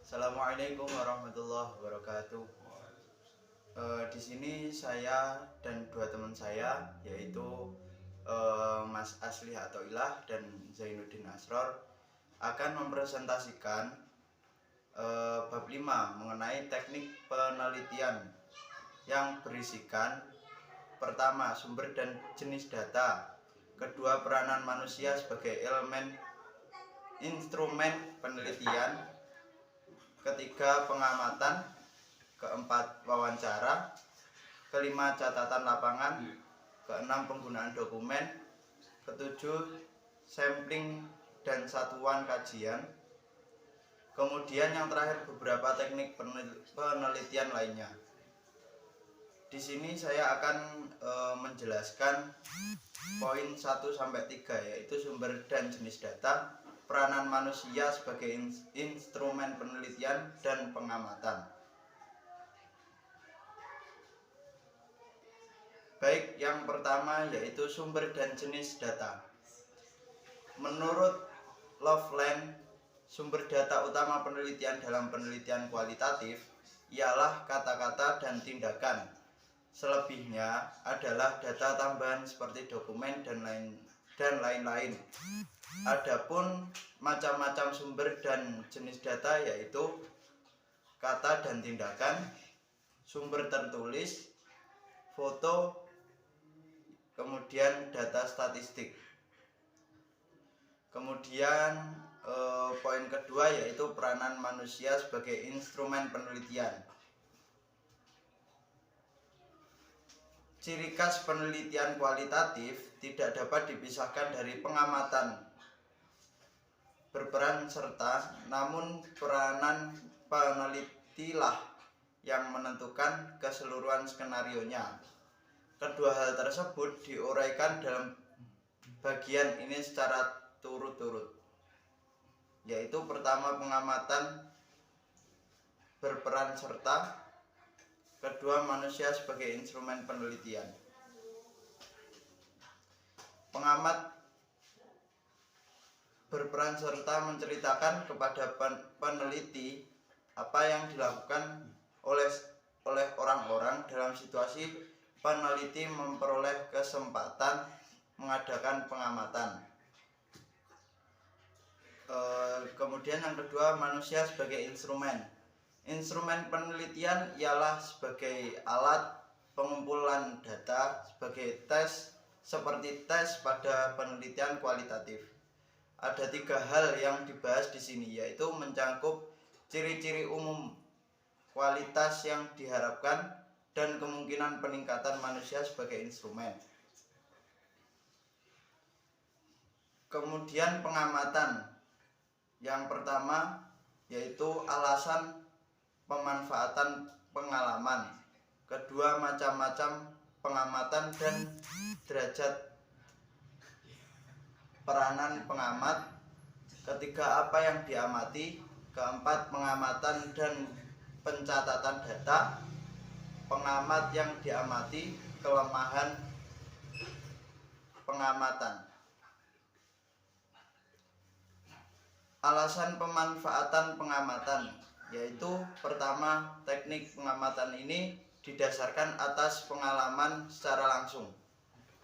Assalamualaikum warahmatullahi wabarakatuh. Di sini saya dan dua teman saya, yaitu Mas Asli Atoilah dan Zainuddin Asror, akan mempresentasikan bab 5 mengenai teknik penelitian yang berisikan: pertama, sumber dan jenis data; kedua, peranan manusia sebagai elemen instrumen penelitian; ketiga, pengamatan; keempat, wawancara; kelima, catatan lapangan; keenam, penggunaan dokumen; ketujuh, sampling dan satuan kajian; kemudian yang terakhir, beberapa teknik penelitian lainnya. Di sini saya akan menjelaskan poin 1-3, yaitu sumber dan jenis data, peranan manusia sebagai instrumen penelitian, dan pengamatan. Baik, yang pertama yaitu sumber dan jenis data. Menurut Loveland, sumber data utama penelitian dalam penelitian kualitatif ialah kata-kata dan tindakan. Selebihnya adalah data tambahan seperti dokumen dan lain-lain. Adapun macam-macam sumber dan jenis data yaitu kata dan tindakan, sumber tertulis, foto, kemudian data statistik. Kemudian poin kedua yaitu peranan manusia sebagai instrumen penelitian. Ciri khas penelitian kualitatif tidak dapat dipisahkan dari pengamatan berperan serta, namun peranan penelitilah yang menentukan keseluruhan skenarionya. Kedua hal tersebut diuraikan dalam bagian ini secara turut-turut, yaitu pertama, pengamatan berperan serta; kedua, manusia sebagai instrumen penelitian. Pengamat berperan serta menceritakan kepada peneliti apa yang dilakukan oleh orang-orang dalam situasi peneliti memperoleh kesempatan mengadakan pengamatan. Kemudian yang kedua, manusia sebagai instrumen. Instrumen penelitian ialah sebagai alat pengumpulan data sebagai tes, seperti tes pada penelitian kualitatif. Ada 3 hal yang dibahas di sini, yaitu mencangkup ciri-ciri umum, kualitas yang diharapkan, dan kemungkinan peningkatan manusia sebagai instrumen. Kemudian pengamatan. Yang pertama yaitu alasan pemanfaatan pengalaman. Kedua, macam-macam pengamatan dan derajat peranan pengamat. Ketiga, apa yang diamati. Keempat, pengamatan dan pencatatan data. Pengamat yang diamati, kelemahan pengamatan. Alasan pemanfaatan pengamatan, yaitu pertama, teknik pengamatan ini didasarkan atas pengalaman secara langsung.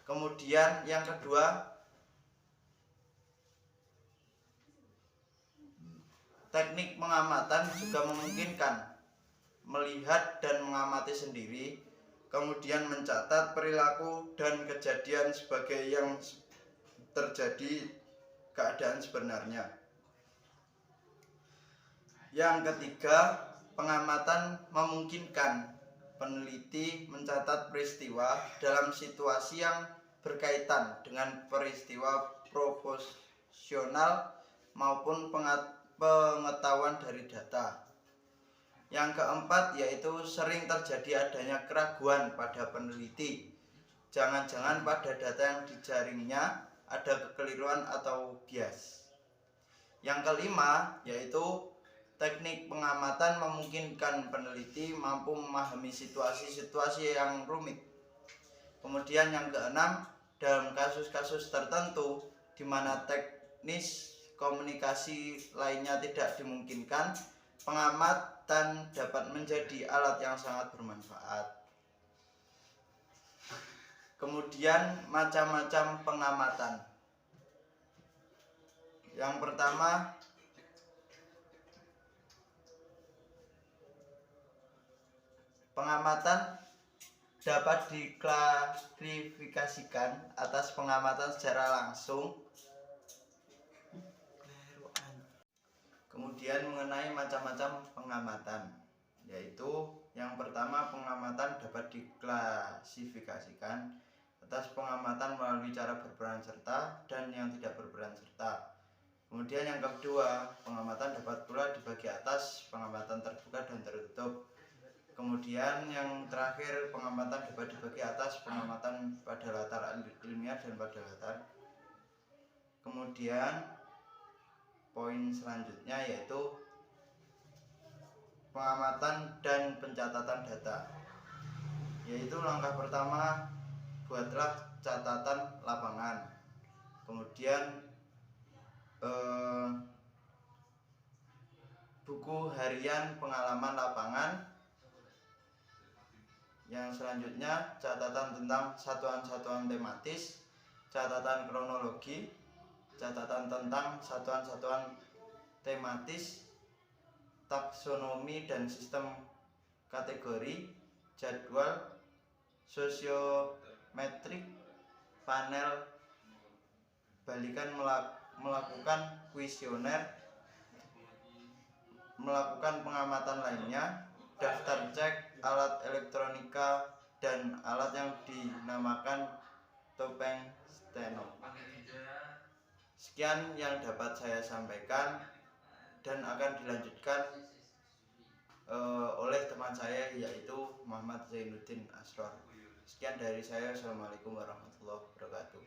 Kemudian yang kedua, teknik pengamatan juga memungkinkan melihat dan mengamati sendiri, kemudian mencatat perilaku dan kejadian sebagai yang terjadi keadaan sebenarnya. Yang ketiga, pengamatan memungkinkan peneliti mencatat peristiwa dalam situasi yang berkaitan dengan peristiwa proporsional maupun pengetahuan dari data. Yang keempat yaitu sering terjadi adanya keraguan pada peneliti. Jangan-jangan pada data yang dijaringnya ada kekeliruan atau bias. Yang kelima yaitu teknik pengamatan memungkinkan peneliti mampu memahami situasi-situasi yang rumit. Kemudian yang keenam, dalam kasus-kasus tertentu di mana teknis komunikasi lainnya tidak dimungkinkan, Pengamatan dapat menjadi alat yang sangat bermanfaat. Kemudian macam-macam pengamatan. Yang pertama, pengamatan dapat diklasifikasikan atas pengamatan secara langsung. Kemudian mengenai macam-macam pengamatan, yaitu yang pertama, pengamatan dapat diklasifikasikan atas pengamatan melalui cara berperan serta dan yang tidak berperan serta. Kemudian yang kedua, pengamatan dapat pula dibagi atas pengamatan terbuka dan tertutup. Kemudian yang terakhir, pengamatan dapat dibagi atas pengamatan pada latar ilmiah dan pada latar. Kemudian poin selanjutnya yaitu pengamatan dan pencatatan data, yaitu langkah pertama, buatlah catatan lapangan. Kemudian buku harian pengalaman lapangan. Yang selanjutnya, catatan tentang satuan-satuan tematis, catatan kronologi, catatan tentang satuan-satuan tematis, taksonomi dan sistem kategori, jadwal, sosiometrik, panel, balikan, melakukan kuesioner, melakukan pengamatan lainnya, daftar cek, alat elektronika, dan alat yang dinamakan topeng steno. Sekian yang dapat saya sampaikan dan akan dilanjutkan oleh teman saya, yaitu Muhammad Zainuddin Asror. Sekian dari saya. Assalamualaikum warahmatullahi wabarakatuh.